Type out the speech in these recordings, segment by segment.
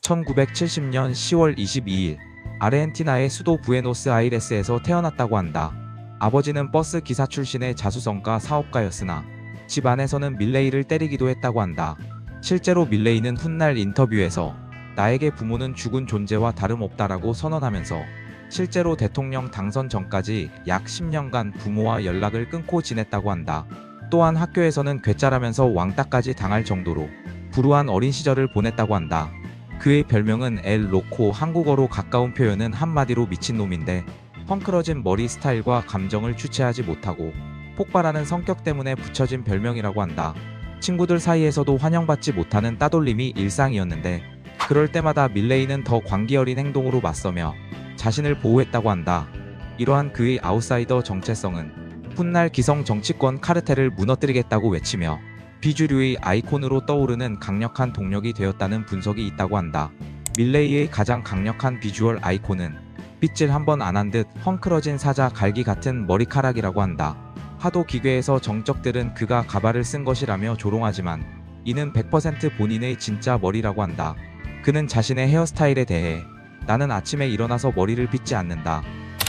1970년 10월 22일 아르헨티나의 수도 부에노스아이레스에서 태어났다고 한다. 아버지는 버스 기사 출신의 자수성가 사업가였으나 집 안에서는 밀레이를 때리기도 했다고 한다. 실제로 밀레이는 훗날 인터뷰에서 나에게 부모는 죽은 존재와 다름없다라고 선언하면서 실제로 대통령 당선 전까지 약 10년간 부모와 연락을 끊고 지냈다고 한다. 또한 학교에서는 괴짜라면서 왕따까지 당할 정도로 불우한 어린 시절을 보냈다고 한다. 그의 별명은 엘 로코, 한국어로 가까운 표현은 한마디로 미친놈인데 헝클어진 머리 스타일과 감정을 주체하지 못하고 폭발하는 성격 때문에 붙여진 별명이라고 한다. 친구들 사이에서도 환영받지 못하는 따돌림이 일상이었는데 그럴 때마다 밀레이는 더 광기 어린 행동으로 맞서며 자신을 보호했다고 한다. 이러한 그의 아웃사이더 정체성은 훗날 기성 정치권 카르텔을 무너뜨리겠다고 외치며 비주류의 아이콘으로 떠오르는 강력한 동력이 되었다는 분석이 있다고 한다. 밀레이의 가장 강력한 비주얼 아이콘은 빗질 한번 안 한 듯 헝클어진 사자 갈기 같은 머리카락이라고 한다. 하도 기괴해서 정적들은 그가 가발을 쓴 것이라며 조롱하지만 이는 100% 본인의 진짜 머리라고 한다. 그는 자신의 헤어스타일에 대해 나는 아침에 일어나서 머리를 빗지 않는다.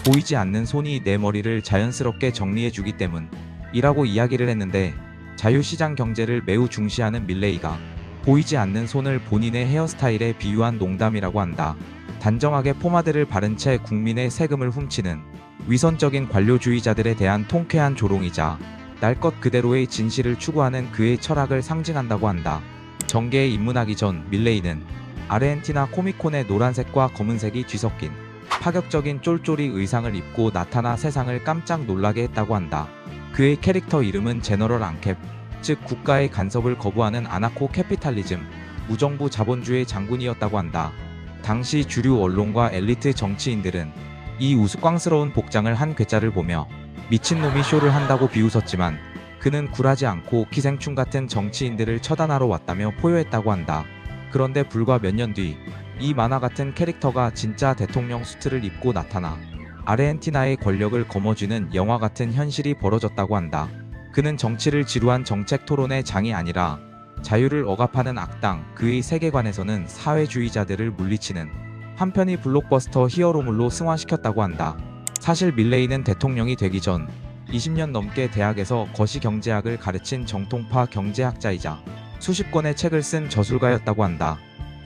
보이지 않는 손이 내 머리를 자연스럽게 정리해주기 때문이라고 이야기를 했는데 자유시장 경제를 매우 중시하는 밀레이가 보이지 않는 손을 본인의 헤어스타일에 비유한 농담이라고 한다. 단정하게 포마드를 바른 채 국민의 세금을 훔치는 위선적인 관료주의자들에 대한 통쾌한 조롱이자 날 것 그대로의 진실을 추구하는 그의 철학을 상징한다고 한다. 정계에 입문하기 전 밀레이는 아르헨티나 코미콘의 노란색과 검은색이 뒤섞인 파격적인 쫄쫄이 의상을 입고 나타나 세상을 깜짝 놀라게 했다고 한다. 그의 캐릭터 이름은 제너럴 앙캡, 즉 국가의 간섭을 거부하는 아나코 캐피탈리즘, 무정부 자본주의 장군이었다고 한다. 당시 주류 언론과 엘리트 정치인들은 이 우스꽝스러운 복장을 한 괴짜를 보며 미친놈이 쇼를 한다고 비웃었지만 그는 굴하지 않고 기생충 같은 정치인들을 처단하러 왔다며 포효했다고 한다. 그런데 불과 몇 년 뒤 이 만화 같은 캐릭터가 진짜 대통령 수트를 입고 나타나 아르헨티나의 권력을 거머쥐는 영화 같은 현실이 벌어졌다고 한다. 그는 정치를 지루한 정책 토론의 장이 아니라 자유를 억압하는 악당, 그의 세계관에서는 사회주의자들을 물리치는 한편의 블록버스터 히어로물로 승화시켰다고 한다. 사실 밀레이는 대통령이 되기 전 20년 넘게 대학에서 거시경제학을 가르친 정통파 경제학자이자 수십 권의 책을 쓴 저술가였다고 한다.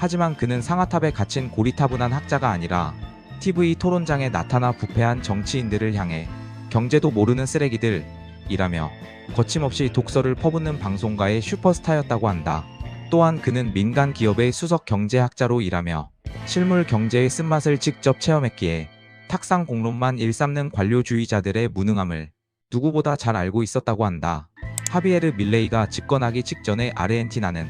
하지만 그는 상아탑에 갇힌 고리타분한 학자가 아니라 TV 토론장에 나타나 부패한 정치인들을 향해 경제도 모르는 쓰레기들 이라며 거침없이 독설을 퍼붓는 방송가의 슈퍼스타였다고 한다. 또한 그는 민간 기업의 수석 경제학자로 일하며 실물 경제의 쓴맛을 직접 체험했기에 탁상 공론만 일삼는 관료주의자들의 무능함을 누구보다 잘 알고 있었다고 한다. 하비에르 밀레이가 집권하기 직전에 아르헨티나는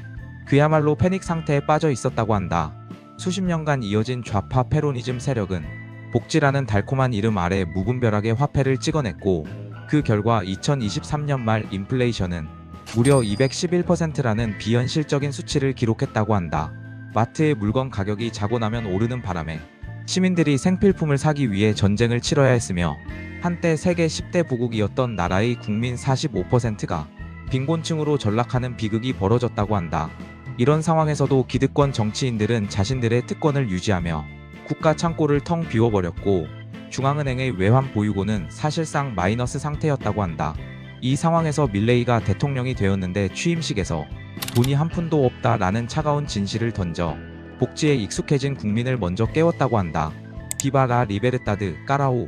그야말로 패닉 상태에 빠져 있었다고 한다. 수십 년간 이어진 좌파 페로니즘 세력은 복지라는 달콤한 이름 아래 무분별하게 화폐를 찍어냈고 그 결과 2023년 말 인플레이션은 무려 211%라는 비현실적인 수치를 기록했다고 한다. 마트의 물건 가격이 자고 나면 오르는 바람에 시민들이 생필품을 사기 위해 전쟁을 치러야 했으며 한때 세계 10대 부국이었던 나라의 국민 45%가 빈곤층으로 전락하는 비극이 벌어졌다고 한다. 이런 상황에서도 기득권 정치인들은 자신들의 특권을 유지하며 국가 창고를 텅 비워버렸고 중앙은행의 외환 보유고는 사실상 마이너스 상태였다고 한다. 이 상황에서 밀레이가 대통령이 되었는데 취임식에서 돈이 한 푼도 없다라는 차가운 진실을 던져 복지에 익숙해진 국민을 먼저 깨웠다고 한다. 비바 라 리베르타드 까라오는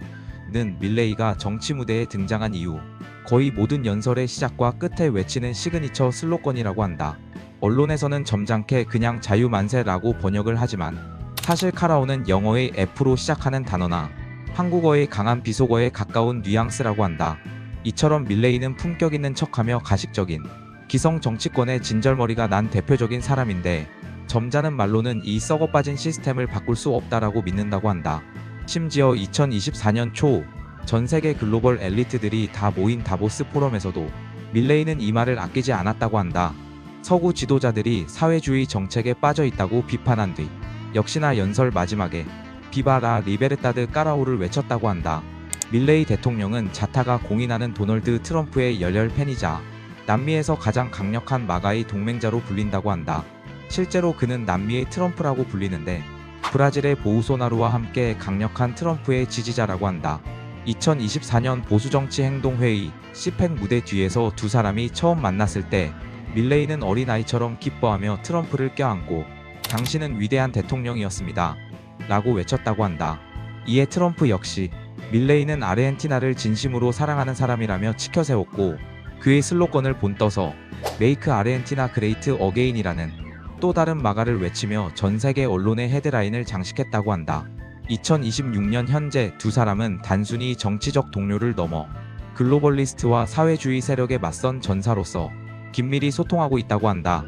밀레이가 정치 무대에 등장한 이후 거의 모든 연설의 시작과 끝에 외치는 시그니처 슬로건이라고 한다. 언론에서는 점잖게 그냥 자유만세라고 번역을 하지만 사실 카라오는 영어의 F로 시작하는 단어나 한국어의 강한 비속어에 가까운 뉘앙스라고 한다. 이처럼 밀레이는 품격 있는 척하며 가식적인 기성 정치권의 진절머리가 난 대표적인 사람인데 점잖은 말로는 이 썩어빠진 시스템을 바꿀 수 없다라고 믿는다고 한다. 심지어 2024년 초 전 세계 글로벌 엘리트들이 다 모인 다보스 포럼에서도 밀레이는 이 말을 아끼지 않았다고 한다. 서구 지도자들이 사회주의 정책에 빠져 있다고 비판한 뒤 역시나 연설 마지막에 비바 라 리베르타드 까라오를 외쳤다고 한다. 밀레이 대통령은 자타가 공인하는 도널드 트럼프의 열혈 팬이자 남미에서 가장 강력한 마가의 동맹자로 불린다고 한다. 실제로 그는 남미의 트럼프라고 불리는데 브라질의 보우소나루와 함께 강력한 트럼프의 지지자라고 한다. 2024년 보수정치행동회의 시팩 무대 뒤에서 두 사람이 처음 만났을 때 밀레이는 어린아이처럼 기뻐하며 트럼프를 껴안고 당신은 위대한 대통령이었습니다 라고 외쳤다고 한다. 이에 트럼프 역시 밀레이는 아르헨티나를 진심으로 사랑하는 사람이라며 치켜세웠고 그의 슬로건을 본떠서 메이크 아르헨티나 그레이트 어게인이라는 또 다른 마가를 외치며 전 세계 언론의 헤드라인을 장식했다고 한다. 2026년 현재 두 사람은 단순히 정치적 동료를 넘어 글로벌리스트와 사회주의 세력에 맞선 전사로서 긴밀히 소통하고 있다고 한다.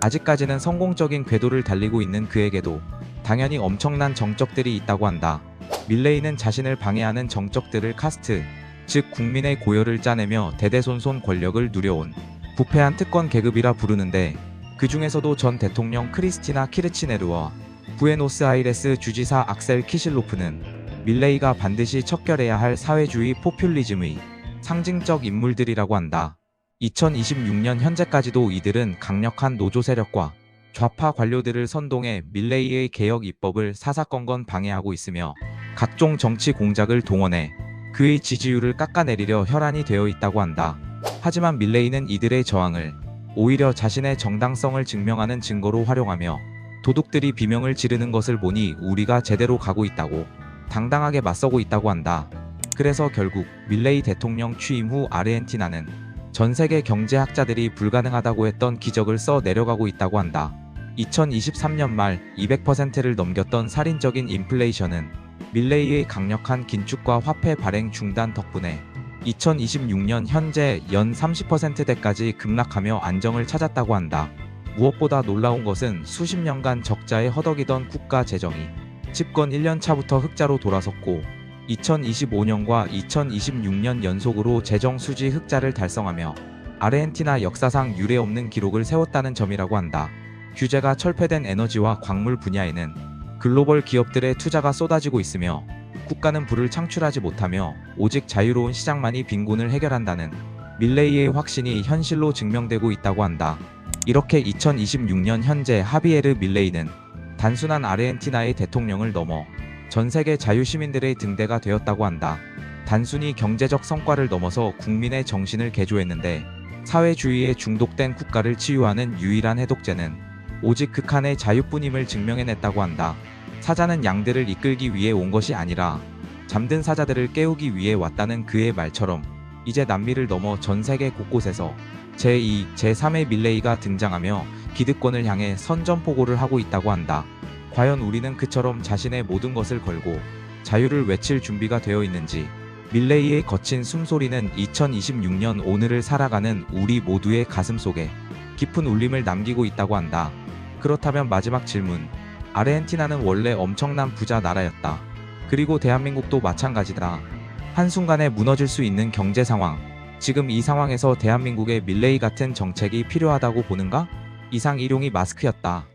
아직까지는 성공적인 궤도를 달리고 있는 그에게도 당연히 엄청난 정적들이 있다고 한다. 밀레이는 자신을 방해하는 정적들을 카스트, 즉 국민의 고열을 짜내며 대대손손 권력을 누려온 부패한 특권 계급이라 부르는데 그 중에서도 전 대통령 크리스티나 키르치네르와 부에노스아이레스 주지사 악셀 키실로프는 밀레이가 반드시 척결해야 할 사회주의 포퓰리즘의 상징적 인물들이라고 한다. 2026년 현재까지도 이들은 강력한 노조 세력과 좌파 관료들을 선동해 밀레이의 개혁 입법을 사사건건 방해하고 있으며 각종 정치 공작을 동원해 그의 지지율을 깎아내리려 혈안이 되어 있다고 한다. 하지만 밀레이는 이들의 저항을 오히려 자신의 정당성을 증명하는 증거로 활용하며 도둑들이 비명을 지르는 것을 보니 우리가 제대로 가고 있다고 당당하게 맞서고 있다고 한다. 그래서 결국 밀레이 대통령 취임 후 아르헨티나는 전 세계 경제학자들이 불가능하다고 했던 기적을 써 내려가고 있다고 한다. 2023년 말 200%를 넘겼던 살인적인 인플레이션은 밀레이의 강력한 긴축과 화폐 발행 중단 덕분에 2026년 현재 연 30%대까지 급락하며 안정을 찾았다고 한다. 무엇보다 놀라운 것은 수십 년간 적자에 허덕이던 국가 재정이 집권 1년 차부터 흑자로 돌아섰고 2025년과 2026년 연속으로 재정 수지 흑자를 달성하며 아르헨티나 역사상 유례없는 기록을 세웠다는 점이라고 한다. 규제가 철폐된 에너지와 광물 분야에는 글로벌 기업들의 투자가 쏟아지고 있으며 국가는 부를 창출하지 못하며 오직 자유로운 시장만이 빈곤을 해결한다는 밀레이의 확신이 현실로 증명되고 있다고 한다. 이렇게 2026년 현재 하비에르 밀레이는 단순한 아르헨티나의 대통령을 넘어 전 세계 자유시민들의 등대가 되었다고 한다. 단순히 경제적 성과를 넘어서 국민의 정신을 개조했는데 사회주의에 중독된 국가를 치유하는 유일한 해독제는 오직 극한의 자유뿐임을 증명해냈다고 한다. 사자는 양들을 이끌기 위해 온 것이 아니라 잠든 사자들을 깨우기 위해 왔다는 그의 말처럼 이제 남미를 넘어 전 세계 곳곳에서 제2, 제3의 밀레이가 등장하며 기득권을 향해 선전포고를 하고 있다고 한다. 과연 우리는 그처럼 자신의 모든 것을 걸고 자유를 외칠 준비가 되어 있는지. 밀레이의 거친 숨소리는 2026년 오늘을 살아가는 우리 모두의 가슴속에 깊은 울림을 남기고 있다고 한다. 그렇다면 마지막 질문. 아르헨티나는 원래 엄청난 부자 나라였다. 그리고 대한민국도 마찬가지다. 한순간에 무너질 수 있는 경제 상황. 지금 이 상황에서 대한민국의 밀레이 같은 정책이 필요하다고 보는가? 이상 일용이 마스크였다.